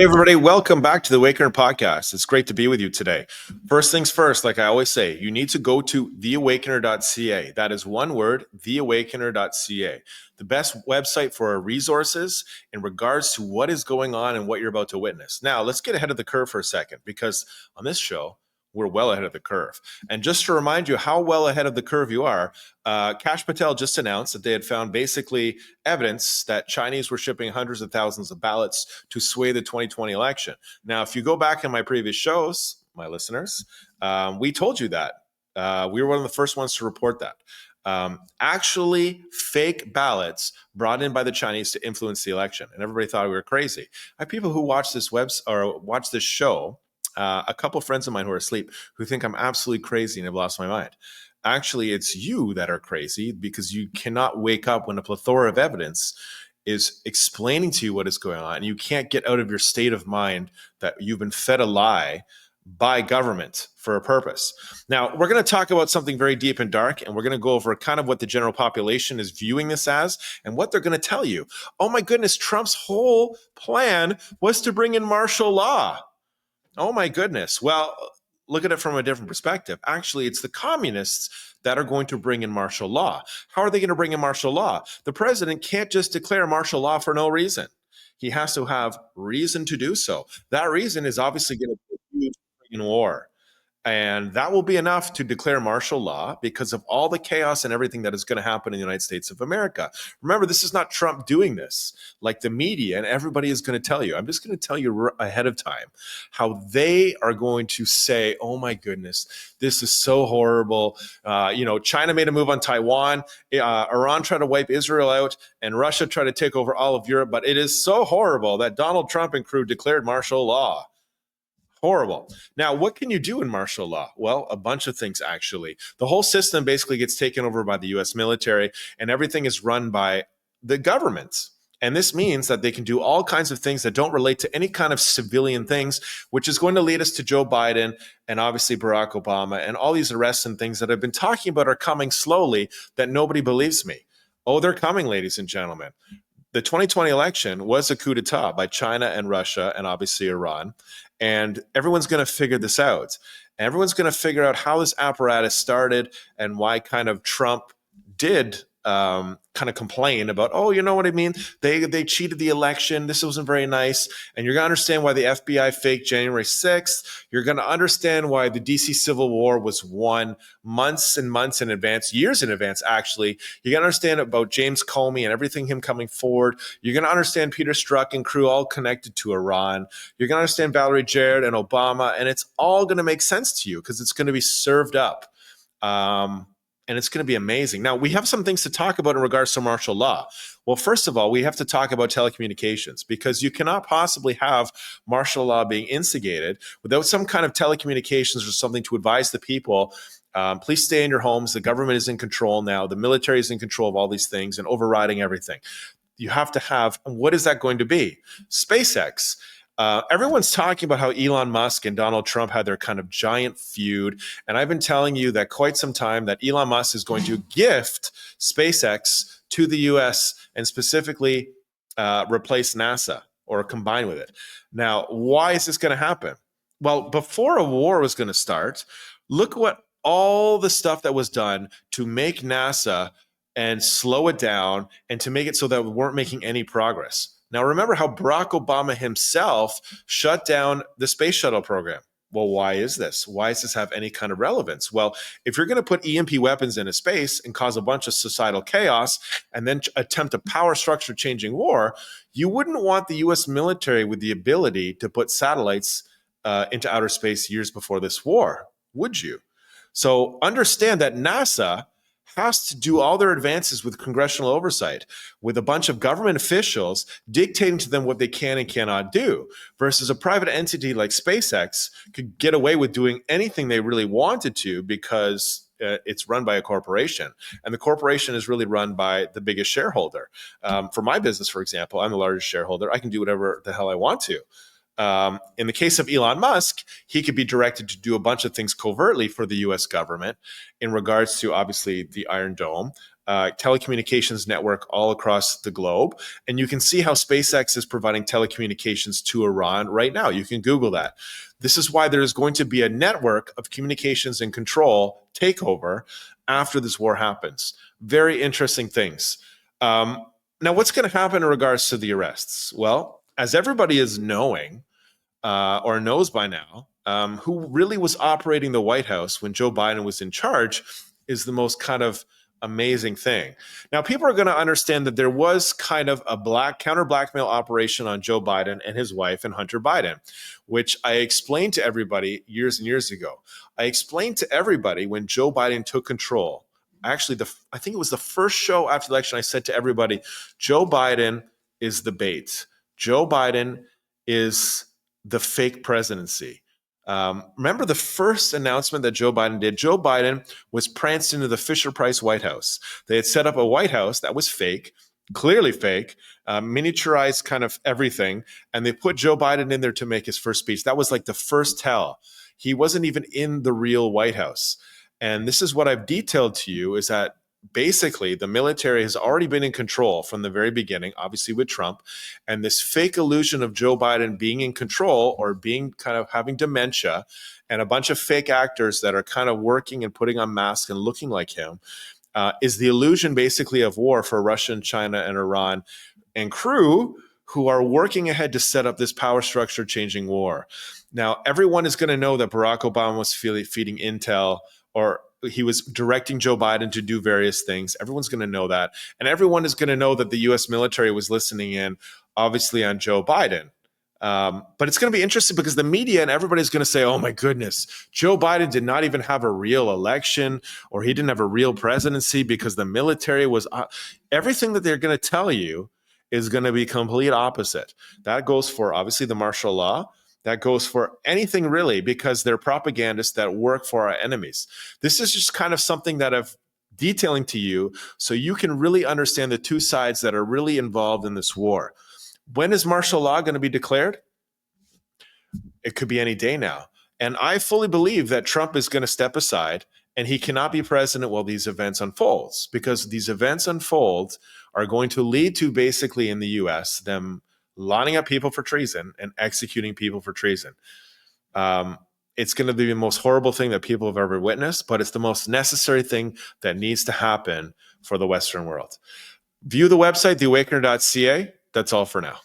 Hey, everybody, welcome back to the Awakener podcast. It's great to be with you today. First things first, like I always say, you need to go to theawakener.ca. That is one word, theawakener.ca. The best website for resources in regards to what is going on and what you're about to witness. Now, let's get ahead of the curve for a second, because on this show, we're well ahead of the curve. And just to remind you how well ahead of the curve you are, Kash Patel just announced that they had found basically evidence that Chinese were shipping hundreds of thousands of ballots to sway the 2020 election. Now, if you go back in my previous shows, my listeners, we told you that. We were one of the first ones to report that. Actually, fake ballots brought in by the Chinese to influence the election, and everybody thought we were crazy. I have people who watch this watch this show. A couple of friends of mine who are asleep who think I'm absolutely crazy and have lost my mind. Actually, it's you that are crazy because you cannot wake up when a plethora of evidence is explaining to you what is going on. And you can't get out of your state of mind that you've been fed a lie by government for a purpose. Now, we're going to talk about something very deep and dark, and we're going to go over kind of what the general population is viewing this as and what they're going to tell you. Oh my goodness, Trump's whole plan was to bring in martial law. Oh my goodness. Well, look at it from a different perspective. Actually, it's the communists that are going to bring in martial law. How are they going to bring in martial law? The president can't just declare martial law for no reason. He has to have reason to do so. That reason is obviously going to be in war. And that will be enough to declare martial law because of all the chaos and everything that is going to happen in the United States of America. Remember, this is not Trump doing this like the media and everybody is going to tell you. I'm just going to tell you ahead of time how they are going to say, oh my goodness, this is so horrible. China made a move on Taiwan. Iran tried to wipe Israel out and Russia tried to take over all of Europe. But it is so horrible that Donald Trump and crew declared martial law. Horrible. Now, what can you do in martial law? Well, a bunch of things, actually. The whole system basically gets taken over by the U.S. military, and everything is run by the government. And this means that they can do all kinds of things that don't relate to any kind of civilian things, which is going to lead us to Joe Biden and obviously Barack Obama and all these arrests and things that I've been talking about are coming slowly that nobody believes me. Oh, they're coming, ladies and gentlemen. The 2020 election was a coup d'etat by China and Russia and obviously Iran. And everyone's going to figure this out. Everyone's going to figure out how this apparatus started and why kind of Trump did kind of complain about, oh, you know what I mean? They cheated the election. This wasn't very nice. And you're going to understand why the FBI faked January 6th. You're going to understand why the DC Civil War was won months and months in advance, years in advance, actually. You're going to understand about James Comey and everything him coming forward. You're going to understand Peter Strzok and crew all connected to Iran. You're going to understand Valerie Jarrett and Obama. And it's all going to make sense to you because it's going to be served up. And it's going to be amazing. Now, we have some things to talk about in regards to martial law. Well, first of all, we have to talk about telecommunications because you cannot possibly have martial law being instigated without some kind of telecommunications or something to advise the people. Please stay in your homes. The government is in control now. The military is in control of all these things and overriding everything. You have to have, what is that going to be? SpaceX. Everyone's talking about how Elon Musk and Donald Trump had their kind of giant feud. And I've been telling you that quite some time that Elon Musk is going to gift SpaceX to the US and specifically replace NASA or combine with it. Now, why is this going to happen? Well, before a war was going to start, look what all the stuff that was done to make NASA and slow it down and to make it so that we weren't making any progress. Now, remember how Barack Obama himself shut down the space shuttle program. Well, why is this? Why does this have any kind of relevance? Well, if you're going to put EMP weapons into space and cause a bunch of societal chaos and then attempt a power structure changing war, you wouldn't want the U.S. military with the ability to put satellites into outer space years before this war, would you? So understand that NASA has to do all their advances with congressional oversight, with a bunch of government officials dictating to them what they can and cannot do, versus a private entity like SpaceX could get away with doing anything they really wanted to because it's run by a corporation. And the corporation is really run by the biggest shareholder. For my business, for example, I'm the largest shareholder. I can do whatever the hell I want to. In the case of Elon Musk, he could be directed to do a bunch of things covertly for the US government in regards to obviously the Iron Dome. telecommunications network all across the globe. And you can see how SpaceX is providing telecommunications to Iran right now. You can Google that. This is why there's going to be a network of communications and control takeover after this war happens. Very interesting things. Now, what's going to happen in regards to the arrests? Well, as everybody is knowing or knows by now, who really was operating the White House when Joe Biden was in charge is the most kind of amazing thing. Now, people are going to understand that there was kind of a counter blackmail operation on Joe Biden and his wife and Hunter Biden, which I explained to everybody years and years ago. I explained to everybody when Joe Biden took control. Actually, I think it was the first show after the election, I said to everybody, Joe Biden is the bait. Joe Biden is the fake presidency. Remember the first announcement that Joe Biden did? Joe Biden was pranced into the Fisher-Price White House. They had set up a White House that was fake, clearly fake, miniaturized kind of everything, and they put Joe Biden in there to make his first speech. That was like the first tell. He wasn't even in the real White House. And this is what I've detailed to you, is that basically the military has already been in control from the very beginning, obviously with Trump. And this fake illusion of Joe Biden being in control or being kind of having dementia and a bunch of fake actors that are kind of working and putting on masks and looking like him is the illusion basically of war for Russia and China and Iran and crew who are working ahead to set up this power structure changing war. Now, everyone is going to know that Barack Obama was feeding intel, or he was directing Joe Biden to do various things. Everyone's going to know that. And everyone is going to know that the U.S. military was listening in, obviously, on Joe Biden. But it's going to be interesting because the media and everybody's going to say, oh, my goodness, Joe Biden did not even have a real election, or he didn't have a real presidency because the military was everything that they're going to tell you is going to be complete opposite. That goes for, obviously, the martial law. That goes for anything really, because they're propagandists that work for our enemies. This is just kind of something that I've detailing to you so you can really understand the two sides that are really involved in this war. When is martial law going to be declared? It could be any day now. And I fully believe that Trump is going to step aside and he cannot be president while these events unfolds, because these events unfold are going to lead to basically in the US, them lining up people for treason and executing people for treason. It's going to be the most horrible thing that people have ever witnessed, but it's the most necessary thing that needs to happen for the Western world. View the website, theawakener.ca. That's all for now.